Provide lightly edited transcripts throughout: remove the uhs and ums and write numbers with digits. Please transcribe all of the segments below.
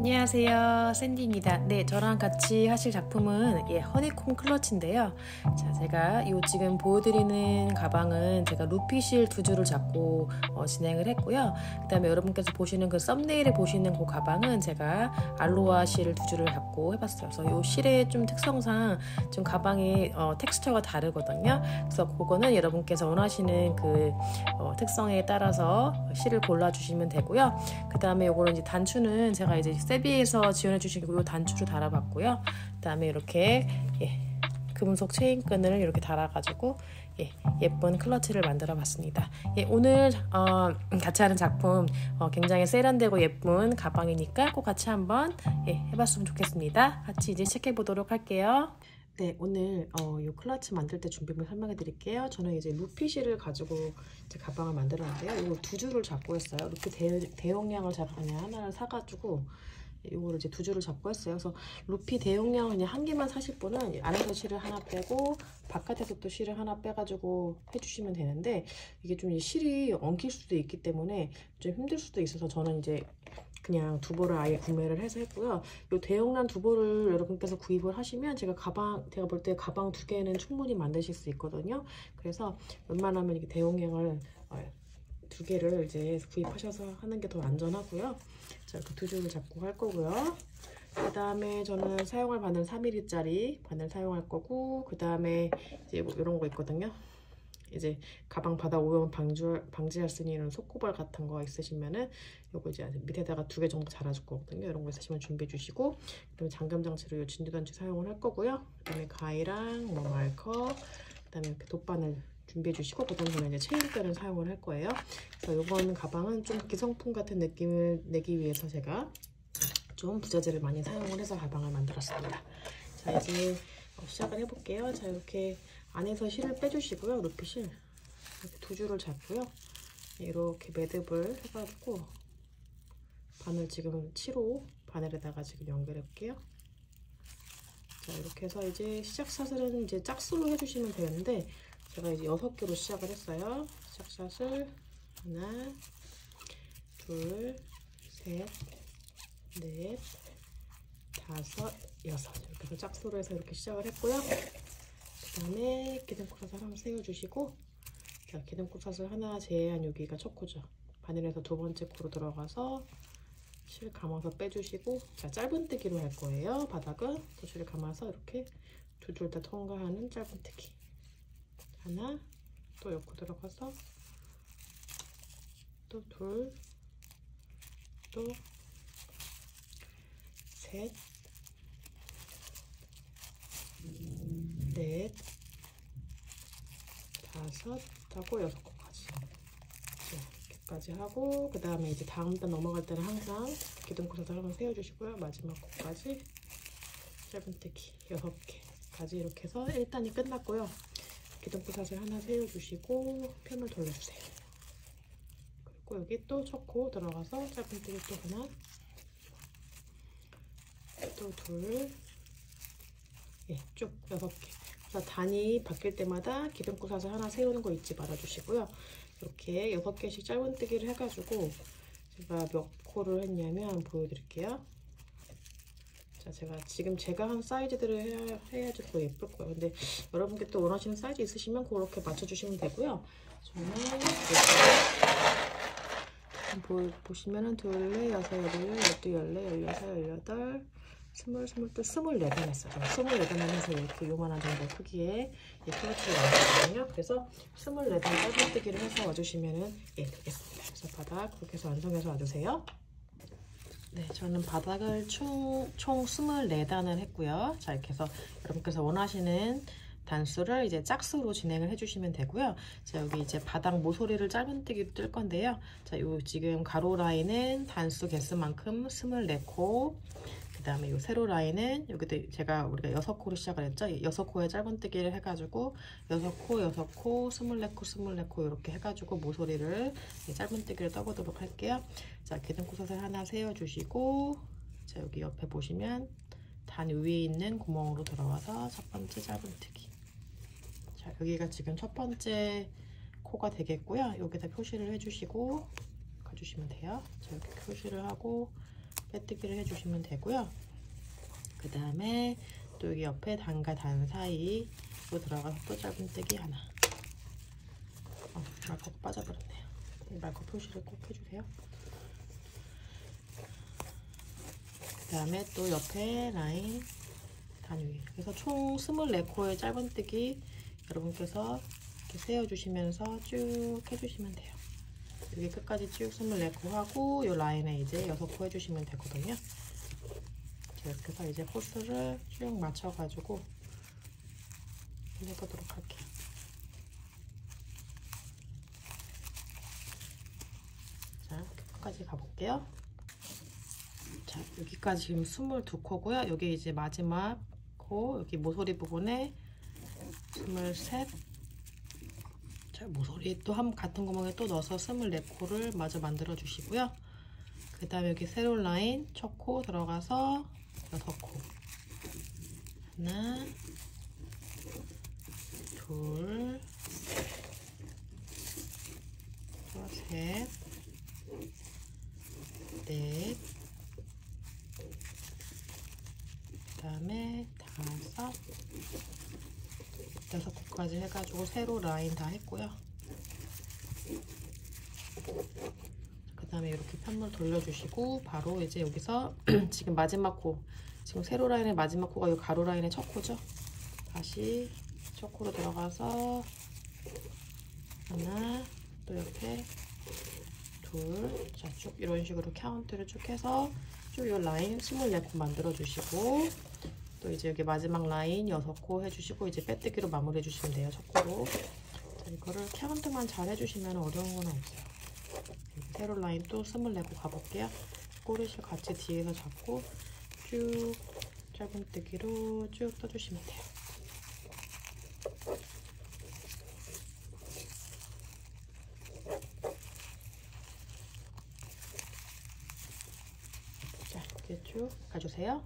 안녕하세요, 샌디입니다. 네, 저랑 같이 하실 작품은 허니콤 클러치인데요. 자, 제가 지금 보여드리는 가방은 제가 루피실 두 줄을 잡고 진행을 했고요. 그 다음에 여러분께서 보시는 그 썸네일에 보시는 그 가방은 제가 알로하 실 두 줄을 잡고 해봤어요. 그래서 이 실의 좀 특성상 좀 가방의 텍스처가 다르거든요. 그래서 그거는 여러분께서 원하시는 그 특성에 따라서 실을 골라주시면 되고요. 그 다음에 요거는 이제 단추는 제가 이제 세비에서 지원해 주신 요 단추를 달아봤고요. 그 다음에 이렇게 금속 체인끈을 이렇게 달아가지고 예쁜 클러치를 만들어 봤습니다. 오늘 같이 하는 작품 굉장히 세련되고 예쁜 가방이니까 꼭 같이 한번 해봤으면 좋겠습니다. 같이 이제 체크해 보도록 할게요. 네, 오늘 이 클러치 만들 때 준비물 설명해 드릴게요. 저는 이제 루피실을 가지고 이제 가방을 만들었는데요. 이거 두 줄을 잡고 했어요. 루피 대용량을 제가 그냥 하나를 사가지고 이거를 이제 두 줄을 잡고 했어요. 그래서 루피 대용량 그냥 한 개만 사실 분은 안에서 실을 하나 빼고 바깥에서 또 실을 하나 빼가지고 해주시면 되는데, 이게 좀 실이 엉킬 수도 있기 때문에 좀 힘들 수도 있어서 저는 이제 그냥 두 벌을 아예 구매를 해서 했고요. 이 대용량 두 벌을 여러분께서 구입을 하시면 제가 볼 때 가방 두 개는 충분히 만드실 수 있거든요. 그래서 웬만하면 이게 대용량을 두 개를 이제 구입하셔서 하는 게 더 안전하고요. 자, 이렇게 두 줄을 잡고 할 거고요. 그 다음에 저는 사용할 바늘 3mm짜리 바늘 사용할 거고, 그 다음에 이제 뭐 이런 거 있거든요. 이제 가방 바닥 오염 방지할 수 있는 이런 속고벌 같은 거 있으시면은 요거 이제 밑에다가 두 개 정도 달아줄 거거든요. 이런 거 있으시면 준비해 주시고, 그다음에 잠금 장치로 요 진주단추 사용을 할 거고요. 그다음에 가위랑 뭐 마커, 그다음에 이렇게 돗바늘 준비해 주시고, 그다음에 저는 이제 체인끈을 사용을 할 거예요. 그래서 요번 가방은 좀 기성품 같은 느낌을 내기 위해서 제가 좀 부자재를 많이 사용을 해서 가방을 만들었습니다. 자, 이제 시작을 해볼게요. 자, 이렇게 안에서 실을 빼주시고요. 루피실 이렇게 두 줄을 잡고요. 이렇게 매듭을 해가지고 바늘 지금 7호 바늘에다가 지금 연결해 볼게요. 자, 이렇게 해서 이제 시작샷은 이제 짝수로 해주시면 되는데, 제가 이제 6개로 시작을 했어요. 시작샷을 하나, 둘, 셋, 넷, 다섯, 여섯, 이렇게 해서 짝수로 해서 이렇게 시작을 했고요. 그 다음에 기둥코샷을 하나 세워주시고, 자, 기둥코샷을 하나 제외한 여기가 첫 코죠. 바늘에서 두 번째 코로 들어가서 실 감아서 빼주시고, 자, 짧은뜨기로 할 거예요. 바닥은 또 실 감아서 이렇게 두 줄 다 통과하는 짧은뜨기 하나, 또 옆으로 들어가서 또 둘, 또 셋, 넷, 다섯 하고 6코까지 이렇게까지 하고, 그 다음에 이제 다음 단 넘어갈 때는 항상 기둥코샷을 한번 세워주시고요. 마지막 코까지 짧은뜨기 6개까지 이렇게 해서 1단이 끝났고요. 기둥코샷을 하나 세워주시고 편을 돌려주세요. 그리고 여기 또 첫 코 들어가서 짧은뜨기 또 하나, 또 둘, 쭉 6개. 그래서 단이 바뀔 때마다 기둥코샷을 하나 세우는 거 잊지 말아주시고요. 이렇게 6개씩 짧은뜨기를 해가지고 제가 몇 코를 했냐면 보여드릴게요. 자, 제가 한 사이즈들을 해야지 더 예쁠 거예요. 근데 여러분께 또 원하시는 사이즈 있으시면 그렇게 맞춰주시면 되고요. 저는 보시면은 둘레, 여섯, 열두, 열네, 열여섯, 열여덟, 스물, 스물둘, 24단 했어요. 24단 해서 이렇게 요만한 정도 크기의 클러치를 만들었거든요. 그래서 24단 짧은뜨기를 해서 와주시면은 되겠습니다. 그래서 바닥 그렇게 해서 완성해서 와주세요. 네, 저는 바닥을 총 24단을 했고요. 자, 이렇게 해서 여러분께서 원하시는 단수를 이제 짝수로 진행을 해주시면 되고요. 자, 여기 이제 바닥 모서리를 짧은뜨기로 뜰 건데요. 자, 요 지금 가로 라인은 단수 개수만큼 24코, 그 다음에 요 세로 라인은 여기도 우리가 6코로 시작을 했죠. 6코에 짧은뜨기를 해가지고 6코, 6코, 24코, 24코 이렇게 해가지고 모서리를 짧은뜨기를 떠보도록 할게요. 자, 기둥코샷을 하나 세워주시고, 자, 여기 옆에 보시면 단 위에 있는 구멍으로 들어가서 첫 번째 짧은뜨기. 자, 여기가 지금 첫 번째 코가 되겠고요. 여기다 표시를 해주시고 가주시면 돼요. 자, 이렇게 표시를 하고 빼뜨기를 해주시면 되고요. 그 다음에 또 여기 옆에 단과 단 사이로 들어가서 또 짧은뜨기 하나. 마커가 빠져버렸네요. 마커 표시를 꼭 해주세요. 그 다음에 또 옆에 라인 단 위에. 그래서 총 24코의 짧은뜨기 여러분께서 이렇게 세워주시면서 쭉 해주시면 돼요. 여기 끝까지 쭉 24코 하고 이 라인에 이제 6코 해주시면 되거든요. 이렇게 해서 이제 코스를 쭉 맞춰가지고 해보도록 할게요. 자, 끝까지 가볼게요. 자, 여기까지 지금 22코고요. 여기 이제 마지막 코, 여기 모서리 부분에 23. 자, 모서리 또 같은 구멍에 또 넣어서 24코를 마저 만들어 주시고요. 그 다음에 여기 세로 라인 첫 코 들어가서 6코. 하나, 둘, 셋, 넷, 그 다음에 6코까지 해가지고 세로 라인 다 했고요. 그 다음에 이렇게 편물 돌려주시고 바로 이제 여기서 지금 마지막 코, 지금 세로 라인의 마지막 코가 이 가로 라인의 첫 코죠. 다시 첫 코로 들어가서 하나, 또 옆에 둘, 자, 쭉 이런 식으로 카운트를 쭉 해서 쭉 이 라인 24코 만들어 주시고 또 이제 여기 마지막 라인 6코 해주시고 이제 빼뜨기로 마무리해 주시면 돼요. 첫 코로. 자, 이거를 카운트만 잘 해주시면 어려운 건 없어요. 세로 라인 또 24코 가볼게요. 꼬리실 같이 뒤에서 잡고 쭉 짧은뜨기로 쭉 떠주시면 돼요. 자, 이제 쭉 가주세요.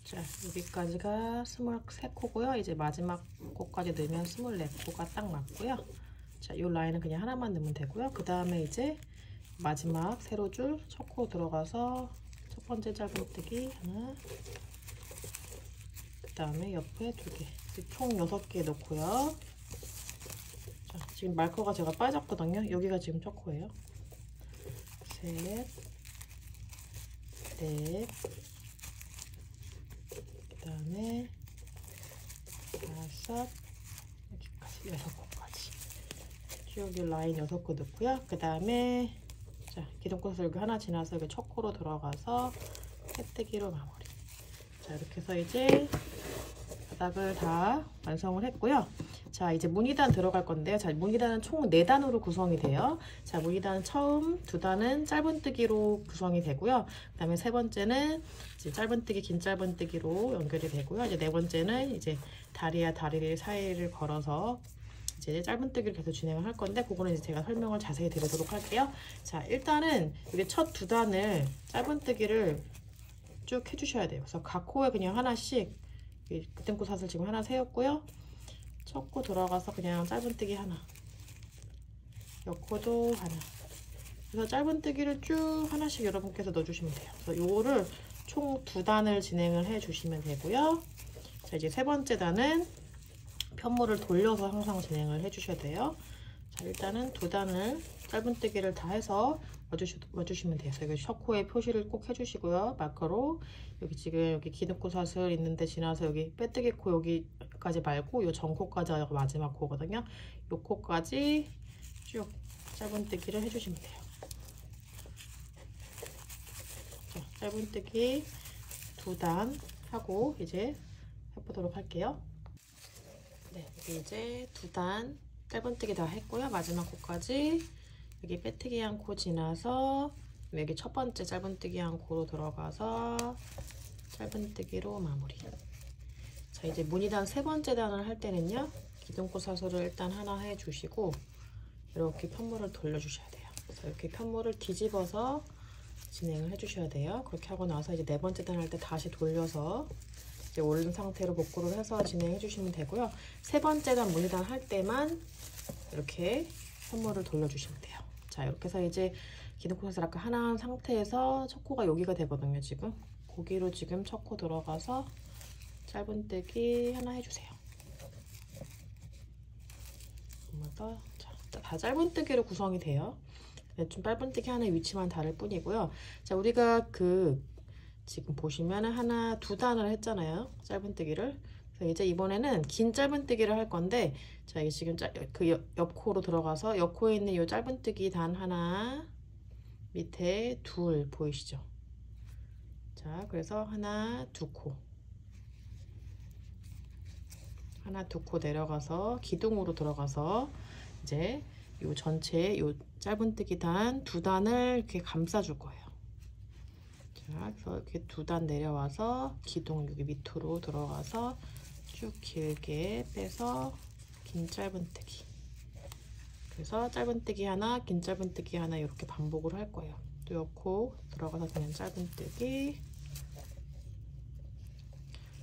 자, 여기까지가 23코고요. 이제 마지막 코까지 넣으면 24코가 딱 맞고요. 자, 이 라인은 그냥 하나만 넣으면 되고요. 그 다음에 이제 마지막 세로줄 첫 코 들어가서 첫 번째 짧은뜨기 하나, 그 다음에 옆에 2개, 총 6개 넣고요. 자, 지금 마커가 제가 빠졌거든요. 여기가 지금 첫 코예요. 셋, 넷, 그 다음에 5, 여기까지 6코까지 쭉 이 라인 6코 넣고요. 그 다음에 자, 기둥꽃을 여기 하나 지나서 여기 첫 코로 들어가서 빼뜨기로 마무리. 자, 이렇게 해서 이제 바닥을 다 완성을 했고요. 자, 이제 무늬단 들어갈 건데요. 자, 무늬단은 총 4단으로 구성이 돼요. 자, 무늬단 처음 2단은 짧은뜨기로 구성이 되고요. 그 다음에 세 번째는 이제 짧은뜨기, 긴 짧은뜨기로 연결이 되고요. 이제 네 번째는 이제 다리와 다리 사이를 걸어서 이제 짧은뜨기를 계속 진행을 할 건데 그거는 이제 제가 설명을 자세히 드리도록 할게요. 자, 일단은 이게 첫 2단을 짧은뜨기를 쭉 해주셔야 돼요. 그래서 각 코에 그냥 하나씩 그땐코 사슬 지금 하나 세웠고요. 첫 코 들어가서 그냥 짧은뜨기 하나, 옆코도 하나. 그래서 짧은뜨기를 쭉 하나씩 여러분께서 넣어주시면 돼요. 그래서 요거를 총 2단을 진행을 해주시면 되고요. 자, 이제 세 번째 단은 편물을 돌려서 항상 진행을 해주셔야 돼요. 자, 일단은 2단을 짧은뜨기를 다 해서 넣어주시면 돼요. 여기 첫 코에 표시를 꼭 해주시고요. 마커로 여기 지금 여기 기둥코 사슬 있는데 지나서 여기 빼뜨기 코 여기까지 말고 요 전코까지 마지막 코거든요. 요 코까지 쭉 짧은뜨기를 해주시면 돼요. 자, 짧은뜨기 2단 하고 이제 해보도록 할게요. 네, 여기 이제 2단 짧은뜨기 다 했고요. 마지막 코까지 여기 빼뜨기 한 코 지나서 여기 첫 번째 짧은뜨기 한 코로 들어가서 짧은뜨기로 마무리. 자, 이제 무늬단 세 번째 단을 할 때는요, 기둥코 사슬을 일단 하나 해주시고 이렇게 편물을 돌려주셔야 돼요. 그래서 이렇게 편물을 뒤집어서 진행을 해주셔야 돼요. 그렇게 하고 나서 이제 네 번째 단 할 때 다시 돌려서 이제 올린 상태로 복구를 해서 진행해 주시면 되고요. 세 번째 단 무늬단 할 때만 이렇게 편물을 돌려주시면 돼요. 자, 이렇게 해서 이제 기둥코사스를 아까 하나 한 상태에서 첫 코가 여기가 되거든요. 지금 거기로 지금 첫 코 들어가서 짧은뜨기 하나 해주세요. 다 짧은뜨기로 구성이 돼요. 좀 짧은뜨기 하나의 위치만 다를 뿐이고요. 자, 우리가 지금 보시면 하나 두 단을 했잖아요. 짧은뜨기를. 그래서 이제 이번에는 긴 짧은뜨기를 할 건데, 자, 이게 지금 옆코로 들어가서 옆코에 있는 이 짧은뜨기 단 하나, 밑에 둘 보이시죠? 자, 그래서 하나, 두 코. 하나, 두 코 내려가서 기둥으로 들어가서 이제 요 전체 요 짧은뜨기 단 두 단을 이렇게 감싸줄 거예요. 자, 그래서 이렇게 두 단 내려와서 기둥 여기 밑으로 들어가서 쭉 길게 빼서 긴 짧은뜨기. 그래서 짧은뜨기 하나, 긴 짧은뜨기 하나 이렇게 반복을 할 거예요. 또 옆코 들어가서 그냥 짧은뜨기.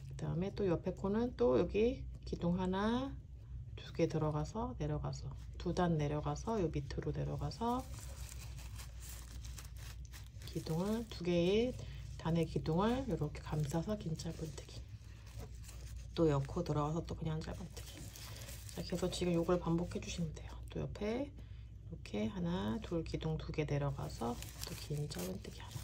그 다음에 또 옆에 코는 또 여기 기둥 하나, 두 개 들어가서 내려가서 두 단 내려가서 요 밑으로 내려가서 기둥을 두 개의 단의 기둥을 이렇게 감싸서 긴 짧은뜨기. 또 옆코 들어가서 또 그냥 짧은뜨기. 자, 계속 지금 요걸 반복해 주시면 돼요. 또 옆에 이렇게 하나, 둘 기둥 두 개 내려가서 또 긴 짧은뜨기 하나.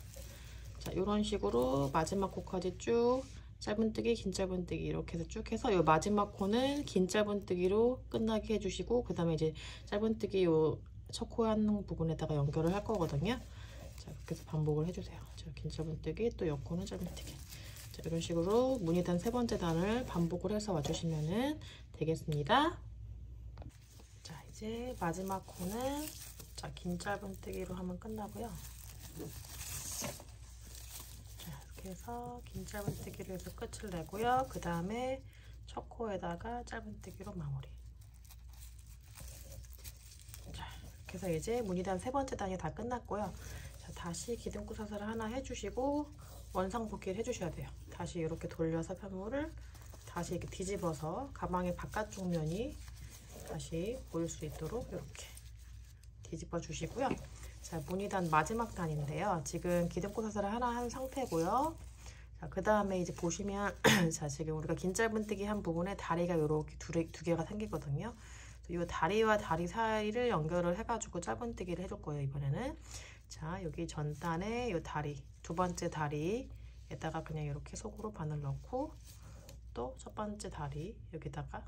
자, 이런 식으로 마지막 코까지 쭉 짧은뜨기, 긴 짧은뜨기 이렇게 해서 쭉 해서 요 마지막 코는 긴 짧은뜨기로 끝나게 해주시고, 그 다음에 이제 짧은뜨기 요 첫 코 한 부분에다가 연결을 할 거거든요. 자, 그렇게 해서 반복을 해주세요. 자, 긴 짧은뜨기, 또 옆 코는 짧은뜨기. 자, 이런 식으로 무늬단 세 번째 단을 반복을 해서 와주시면 되겠습니다. 자, 이제 마지막 코는 자, 긴 짧은뜨기로 하면 끝나고요. 해서 긴 짧은뜨기를 해서 끝을 내고요. 그 다음에 첫 코에다가 짧은뜨기로 마무리. 자, 이렇게 해서 이제 무늬단 세 번째 단이 다 끝났고요. 자, 다시 기둥코사스를 하나 해주시고 원상복귀를 해주셔야 돼요. 다시 이렇게 돌려서 편물을 다시 이렇게 뒤집어서 가방의 바깥쪽 면이 다시 보일 수 있도록 이렇게 뒤집어 주시고요. 자, 무늬단 마지막 단인데요. 지금 기둥코사스를 하나 한 상태고요. 자, 그 다음에 이제 보시면 자, 지금 우리가 긴 짧은뜨기 한 부분에 다리가 이렇게 두 개가 생기거든요. 이 다리와 다리 사이를 연결을 해가지고 짧은뜨기를 해줄 거예요, 이번에는. 자, 여기 전단에 이 다리, 두 번째 다리에다가 그냥 이렇게 속으로 바늘 넣고, 또 첫 번째 다리 여기다가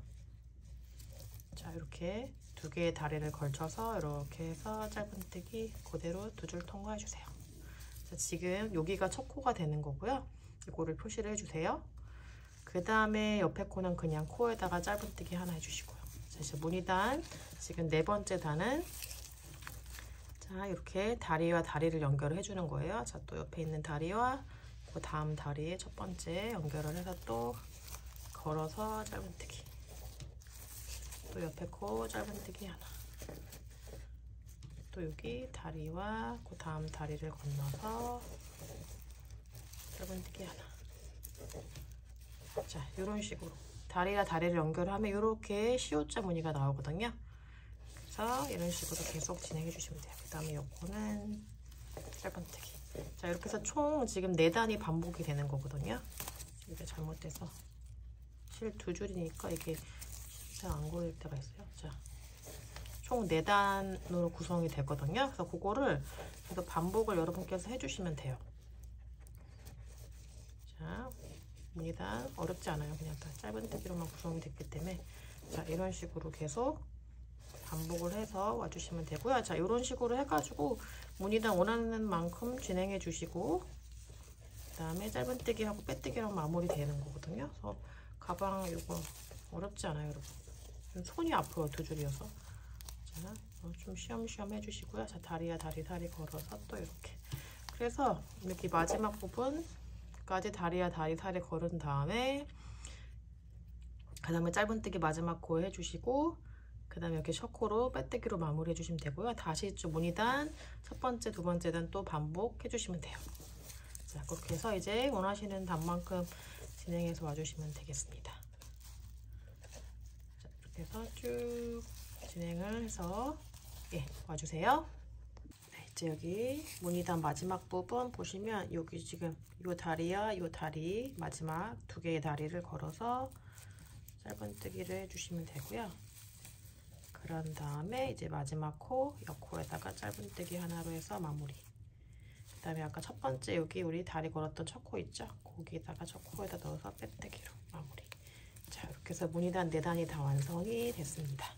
자, 이렇게 두 개의 다리를 걸쳐서 이렇게 해서 짧은뜨기 그대로 두 줄 통과해 주세요. 자, 지금 여기가 첫 코가 되는 거고요. 이거를 표시를 해주세요. 그 다음에 옆에 코는 그냥 코에다가 짧은뜨기 하나 해주시고요. 자, 이제 무늬단 지금 네 번째 단은 자, 이렇게 다리와 다리를 연결을 해주는 거예요. 자, 또 옆에 있는 다리와 그 다음 다리에 첫 번째 연결을 해서 또 걸어서 짧은뜨기. 또 옆에 코 짧은뜨기 하나. 또 여기 다리와 그 다음 다리를 건너서 짧은뜨기 하나. 자, 이런 식으로 다리와 다리를 연결하면 이렇게 시옷자 무늬가 나오거든요. 그래서 이런 식으로 계속 진행해 주시면 돼요. 그 다음에 요거는 짧은뜨기. 자, 이렇게 해서 총 지금 4단이 반복이 되는 거거든요. 이게 잘못돼서 실 두 줄이니까 이게 잘 안 걸릴 때가 있어요. 자, 총 4단으로 구성이 되거든요. 그래서 그거를 계속 반복을 여러분께서 해주시면 돼요. 자, 무늬단 어렵지 않아요. 그냥 다 짧은뜨기로만 구성이 됐기 때문에 자, 이런 식으로 계속 반복을 해서 와주시면 되고요. 자, 이런 식으로 해가지고 무늬단 원하는 만큼 진행해 주시고 그 다음에 짧은뜨기하고 빼뜨기랑 마무리 되는 거거든요. 그래서 가방 이거 어렵지 않아요, 여러분. 손이 아파요, 두 줄이어서. 자, 좀 쉬엄쉬엄 해주시고요. 자, 다리와 다리 걸어서 또 이렇게. 그래서 이렇게 마지막 부분까지 다리와 다리 사이를 걸은 다음에 그 다음에 짧은뜨기 마지막 코 해주시고 그 다음에 이렇게 셔코로 빼뜨기로 마무리 해주시면 되고요. 다시 좀 무늬단 첫 번째, 두 번째 단 또 반복해주시면 돼요. 자, 그렇게 해서 이제 원하시는 단만큼 진행해서 와주시면 되겠습니다. 자, 이렇게 해서 쭉 진행을 해서 예, 와주세요. 네, 이제 여기 무늬단 마지막 부분 보시면 여기 지금 요 다리와 요 다리 마지막 두 개의 다리를 걸어서 짧은뜨기를 해주시면 되고요. 그런 다음에 이제 마지막 코, 옆코에다가 짧은뜨기 하나로 해서 마무리. 그 다음에 아까 첫 번째 여기 우리 다리 걸었던 첫 코 있죠? 거기에다가 첫 코에다 넣어서 빼뜨기로 마무리. 자, 이렇게 해서 무늬단 4단이 다 완성이 됐습니다.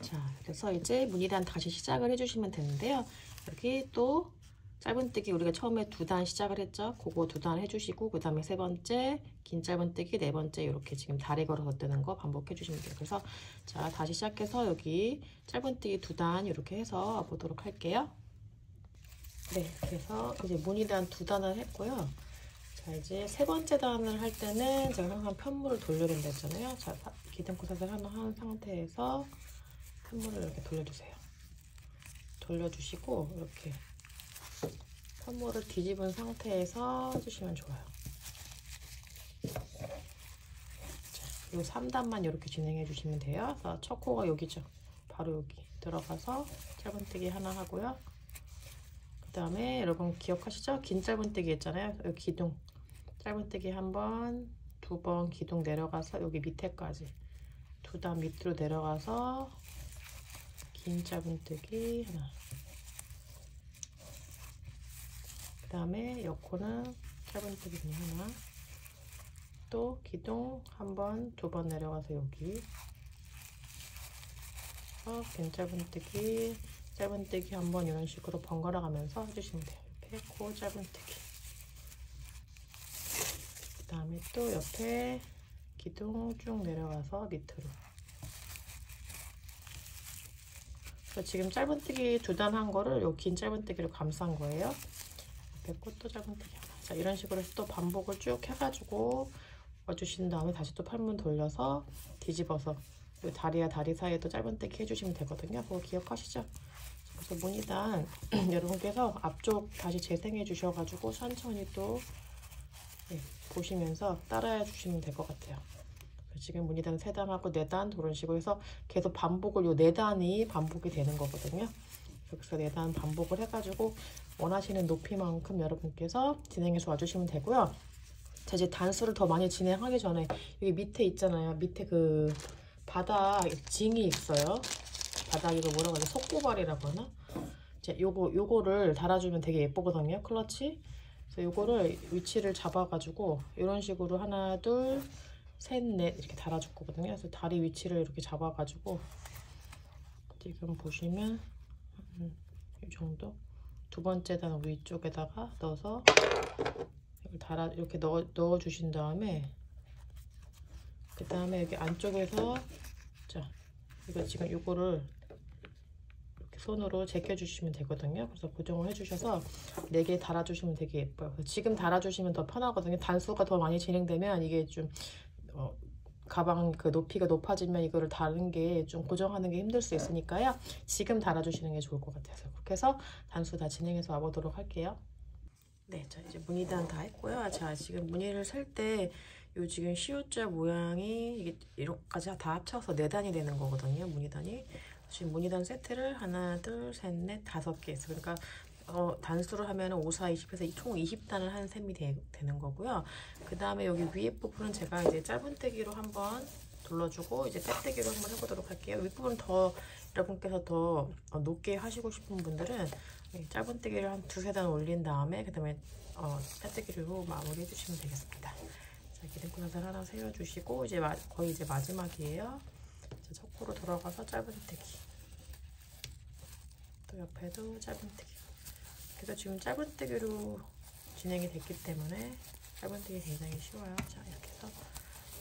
자, 그래서 이제 무늬단 다시 시작을 해주시면 되는데요. 여기 또 짧은뜨기 우리가 처음에 2단 시작을 했죠. 그거 2단 해주시고 그 다음에 3번째 긴 짧은뜨기 4번째 이렇게 지금 다리 걸어서 뜨는 거 반복해 주시면 돼요. 그래서 자, 다시 시작해서 여기 짧은뜨기 2단 이렇게 해서 보도록 할게요. 네, 그래서 이제 무늬단 2단을 했고요. 자, 이제 3번째 단을 할 때는 제가 항상 편물을 돌려야 된다 했잖아요. 자, 기둥코사를 한 상태에서 편물을 이렇게 돌려주세요. 돌려주시고 이렇게 편물을 뒤집은 상태에서 해주시면 좋아요. 자, 요 3단만 이렇게 진행해 주시면 돼요. 그래서 첫 코가 여기죠. 바로 여기 들어가서 짧은뜨기 하나 하고요. 그 다음에 여러분 기억하시죠? 긴 짧은뜨기 했잖아요. 여기 기둥 짧은뜨기 한 번, 2번 기둥 내려가서 여기 밑에까지 2단 밑으로 내려가서 긴 짧은뜨기 하나. 그 다음에 옆코는 짧은뜨기 그냥 하나. 또 기둥 한 번, 2번 내려가서 여기 긴 짧은뜨기, 짧은뜨기 한 번 이런 식으로 번갈아 가면서 해주시면 돼요. 이렇게 코 짧은뜨기. 그 다음에 또 옆에 기둥 쭉 내려가서 밑으로. 지금 짧은뜨기 2단 한 거를 요 긴 짧은뜨기로 감싼 거예요. 옆에 또 짧은뜨기 하나. 자, 이런 식으로 해서 또 반복을 쭉 해가지고 와주신 다음에 다시 또 팔문 돌려서 뒤집어서 요 다리와 다리 사이에 또 짧은뜨기 해주시면 되거든요. 그거 기억하시죠? 그래서 무늬단 여러분께서 앞쪽 다시 재생해 주셔가지고 천천히 또 보시면서 따라해 주시면 될 것 같아요. 지금 무늬단 3단하고 4단 그런 식으로 해서 계속 반복을 요 4단이 반복이 되는 거거든요. 여기서 4단 반복을 해가지고 원하시는 높이만큼 여러분께서 진행해서 와주시면 되고요. 자, 이제 단수를 더 많이 진행하기 전에 여기 밑에 있잖아요. 밑에 그 바닥 징이 있어요. 바닥 이거 뭐라고 하죠? 속고발이라고 하나? 이제 요거를 달아주면 되게 예쁘거든요. 클러치. 그래서 요거를 위치를 잡아가지고 이런 식으로 하나, 둘, 셋, 넷 이렇게 달아줄 거거든요. 그래서 다리 위치를 이렇게 잡아가지고 지금 보시면 이 정도 2번째 단 위쪽에다가 넣어서 이렇게 넣어 주신 다음에 그 다음에 여기 안쪽에서 자 이거 지금 요거를 이렇게 손으로 제껴주시면 되거든요. 그래서 고정을 해주셔서 4개 달아주시면 되게 예뻐요. 지금 달아주시면 더 편하거든요. 단수가 더 많이 진행되면 이게 좀 가방 그 높이가 높아지면 이거를 다른 게 좀 고정하는 게 힘들 수 있으니까요. 지금 달아주시는 게 좋을 것 같아서 그렇게 해서 단수 다 진행해서 와보도록 할게요. 네, 자 이제 무늬단 다 했고요. 자 지금 무늬를 셀 때 요 지금 시옷자 모양이 이게 이렇게까지 다 합쳐서 4단이 되는 거거든요. 무늬단이 지금 무늬단 세트를 하나, 둘, 셋, 넷, 5개 했어요. 그러니까 단수를 하면 5, 4, 20에서 총 20단을 한 셈이 되는 거고요. 그 다음에 여기 위에 부분은 제가 이제 짧은뜨기로 한번 둘러주고 이제 빼뜨기로 한번 해보도록 할게요. 윗부분 더 여러분께서 더 높게 하시고 싶은 분들은 짧은뜨기를 한 2, 3단 올린 다음에 그 다음에 빼뜨기로 마무리 해주시면 되겠습니다. 자, 기둥코사를 하나 세워주시고 이제 거의 이제 마지막이에요. 첫 코로 돌아가서 짧은뜨기. 또 옆에도 짧은뜨기. 그래서 지금 짧은뜨기로 진행이 됐기 때문에 짧은뜨기 굉장히 쉬워요. 자, 이렇게 해서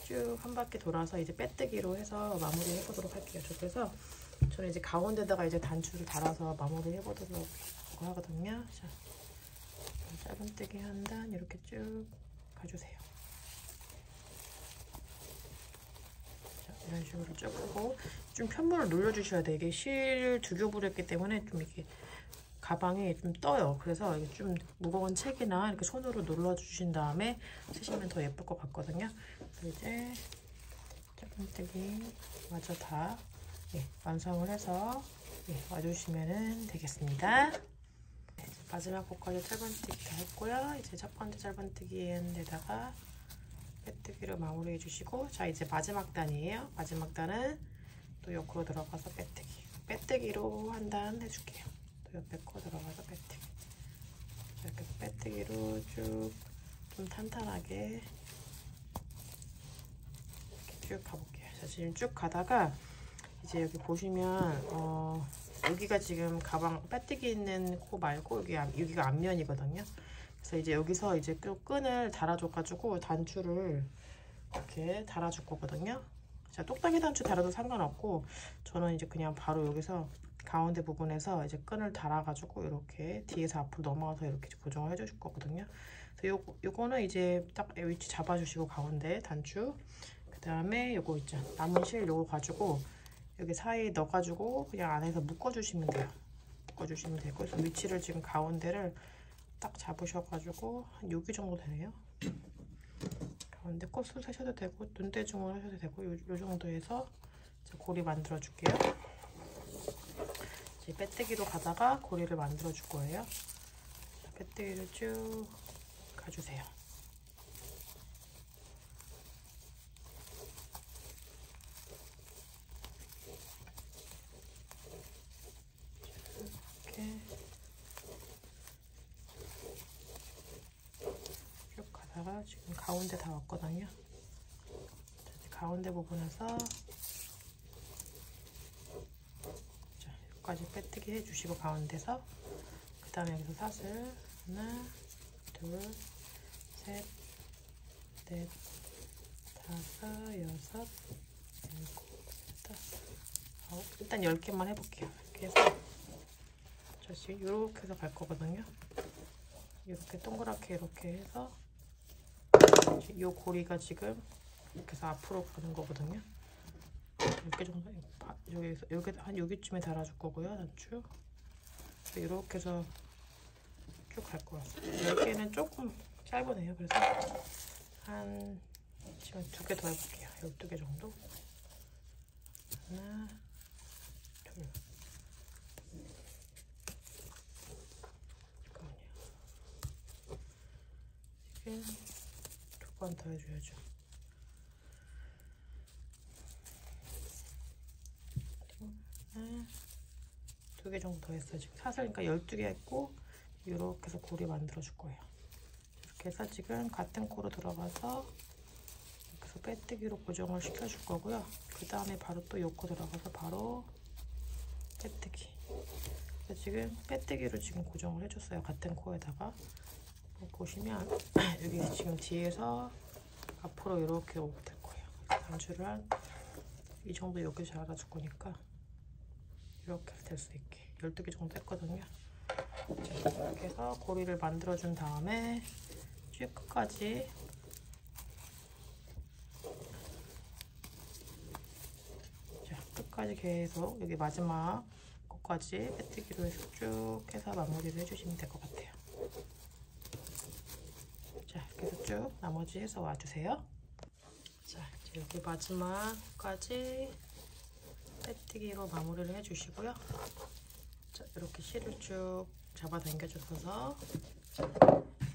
쭉 한 바퀴 돌아서 이제 빼뜨기로 해서 마무리 해보도록 할게요. 그래서 저는 이제 가운데다가 이제 단추를 달아서 마무리 해보도록 하거든요. 자, 짧은뜨기 한 단 이렇게 쭉 가주세요. 자, 이런 식으로 쭉 하고 좀 편물을 눌러주셔야 돼요. 이게 실 2겹으로 했기 때문에 좀 이렇게 가방이 좀 떠요. 그래서 이게 좀 무거운 책이나 이렇게 손으로 눌러주신 다음에 쓰시면 더 예쁠 것 같거든요. 이제 짧은뜨기 마저 다 완성을 해서 와주시면 되겠습니다. 마지막 고까지 짧은뜨기 다 했고요. 이제 첫 번째 짧은뜨기에다가 빼뜨기로 마무리 해주시고, 자 이제 마지막 단이에요. 마지막 단은 또 옆으로 들어가서 빼뜨기로 한 단 해줄게요. 또 옆에 코 들어가서 빼뜨기, 이렇게 빼뜨기로 쭉 좀 탄탄하게 이렇게 쭉 가볼게요. 자 지금 쭉 가다가 이제 여기 보시면 여기가 지금 가방 빼뜨기 있는 코 말고 여기가 앞면이거든요. 그래서 이제 여기서 이제 끈을 달아줘가지고 단추를 이렇게 달아줄 거거든요. 자, 똑딱이 단추 달아도 상관없고 저는 이제 그냥 바로 여기서 가운데 부분에서 이제 끈을 달아가지고 이렇게 뒤에서 앞으로 넘어가서 이렇게 고정을 해주실 거거든요. 그래서 요거는 이제 딱 위치 잡아주시고 가운데 단추, 그 다음에 요거 있죠, 남은 실 요거 가지고 여기 사이에 넣어가지고 그냥 안에서 묶어주시면 돼요. 묶어주시면 되고, 그래서 위치를 지금 가운데를 딱 잡으셔가지고 한 여기 정도 되네요. 가운데 꽃을 세셔도 되고 눈대중을 하셔도 되고 요 정도에서 고리 만들어 줄게요. 이제 빼뜨기로 가다가 고리를 만들어 줄 거예요. 빼뜨기를 쭉 가주세요. 이렇게 쭉 가다가 지금 가운데 다 왔거든요. 가운데 부분에서 자, 여기까지 빼뜨기 해주시고 가운데서, 그 다음에 여기서 사슬 하나, 둘, 셋, 넷, 다섯, 여섯, 일곱, 여덟, 아홉. 일단 10개만 해볼게요. 이렇게 해서 저 지금 이렇게 해서 갈 거거든요. 이렇게 동그랗게 이렇게 해서 이 고리가 지금 이렇게 해서 앞으로 가는 거거든요. 이렇게 정도, 여기 한 여기쯤에 달아줄 거고요, 단추. 이렇게 해서 쭉 갈 것 같습니다. 10개는 조금 짧으네요. 그래서 한 지금 2개 더 해볼게요. 12개 정도. 하나, 둘. 잠깐만요. 지금 2번 더 해줘야죠. 하나, 2개 정도 더 했어요. 지금 사슬이니까 12개 했고, 이렇게 해서 고리 만들어 줄 거예요. 이렇게 해서 지금 같은 코로 들어가서 이렇게 해서 빼뜨기로 고정을 시켜 줄 거고요. 그 다음에 바로 또 요 코 들어가서 바로 빼뜨기. 그래서 지금 빼뜨기로 지금 고정을 해줬어요. 같은 코에다가. 보시면 여기 지금 뒤에서 앞으로 이렇게 오게 될 거예요. 단추를 한 이 정도 여기 잡아줄 거니까 이렇게 될 수 있게 12개 정도 했거든요. 자, 이렇게 해서 고리를 만들어준 다음에 쭉 끝까지 계속 여기 마지막 끝까지 빼뜨기로 해서 쭉 해서 마무리를 해주시면 될 것 같아요. 자, 이렇게 해서 쭉 나머지 해서 와주세요. 자, 이제 여기 마지막까지 빼뜨기로 마무리를 해주시고요. 자, 이렇게 실을 쭉 잡아 당겨줘서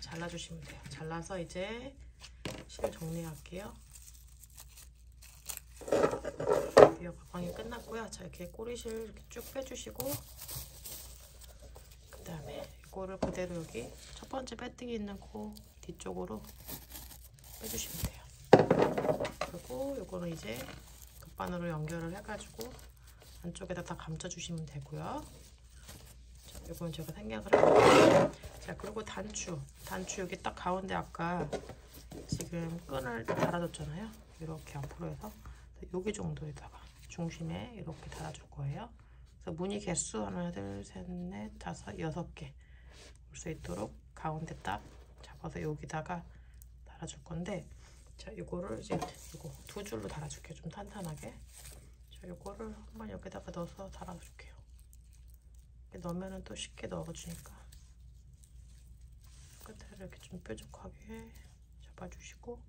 잘라주시면 돼요. 잘라서 이제 실 정리할게요. 드디어 가방이 끝났고요. 자, 이렇게 꼬리실 이렇게 쭉 빼주시고, 그 다음에 이거를 그대로 여기 첫 번째 빼뜨기 있는 코 뒤쪽으로 빼주시면 돼요. 그리고 이거는 이제 끝바늘로 연결을 해가지고 안쪽에다 다 감춰주시면 되고요. 자, 이건 제가 생략을 할게요. 자, 그리고 단추 여기 딱 가운데 아까 지금 끈을 달아줬잖아요. 이렇게 앞으로 해서 여기 정도에다가 중심에 이렇게 달아줄 거예요. 그래서 무늬 개수 하나, 둘, 셋, 넷, 다섯, 6개 올 수 있도록 가운데 딱 잡아서 여기다가 달아줄 건데, 자, 이거를 이제 이거 2줄로 달아줄게요. 좀 탄탄하게. 자, 이거를 한번 여기다가 넣어서 달아줄게요. 이렇게 넣으면은 또 쉽게 넣어주니까 끝을 이렇게 좀 뾰족하게 잡아주시고,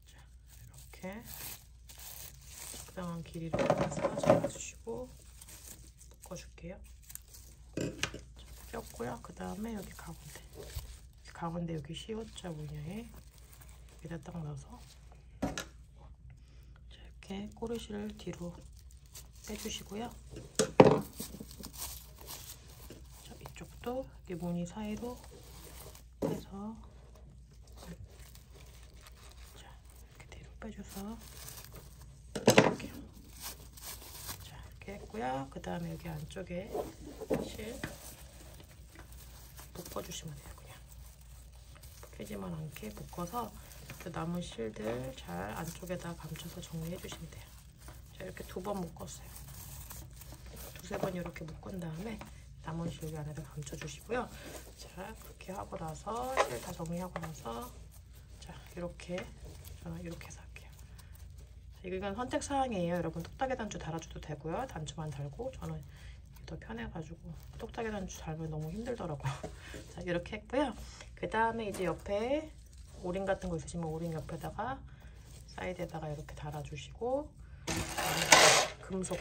자, 이렇게 적당한 길이로 해서 잘라주시고 묶어줄게요. 꼈고요. 그 다음에 여기 가운데 여기 시옷자 모양에 여기다 딱 넣어서 이렇게 꼬리실을 뒤로 빼주시고요. 자, 이쪽도 여기 무늬 사이로 빼서 자, 이렇게 뒤로 빼줘서 이렇게 자, 이렇게 했고요. 그 다음에 여기 안쪽에 실 묶어주시면 돼요. 그냥 풀리지만 않게 묶어서 그 남은 실들 잘 안쪽에다 감춰서 정리해 주시면 돼요. 자, 이렇게 2번 묶었어요. 2~3번 이렇게 묶은 다음에 남은 실 여기 안에다 감춰 주시고요. 자, 그렇게 하고 나서 실 다 정리하고 나서 자, 이렇게 저는 이렇게 해서 할게요. 자, 이건 선택 사항이에요. 여러분 똑딱이 단추 달아줘도 되고요. 단추만 달고 저는 더 편해가지고 똑딱이 단추 달면 너무 힘들더라고요. 자, 이렇게 했고요. 그 다음에 이제 옆에 오링 같은 거 있으시면 오링 옆에다가 사이드에다가 이렇게 달아주시고 금속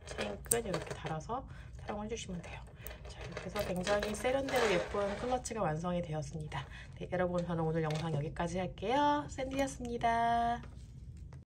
체인끈 이렇게 달아서 사용해 주시면 돼요. 자, 이렇게 해서 굉장히 세련되고 예쁜 클러치가 완성이 되었습니다. 네, 여러분 저는 오늘 영상 여기까지 할게요. 샌디였습니다.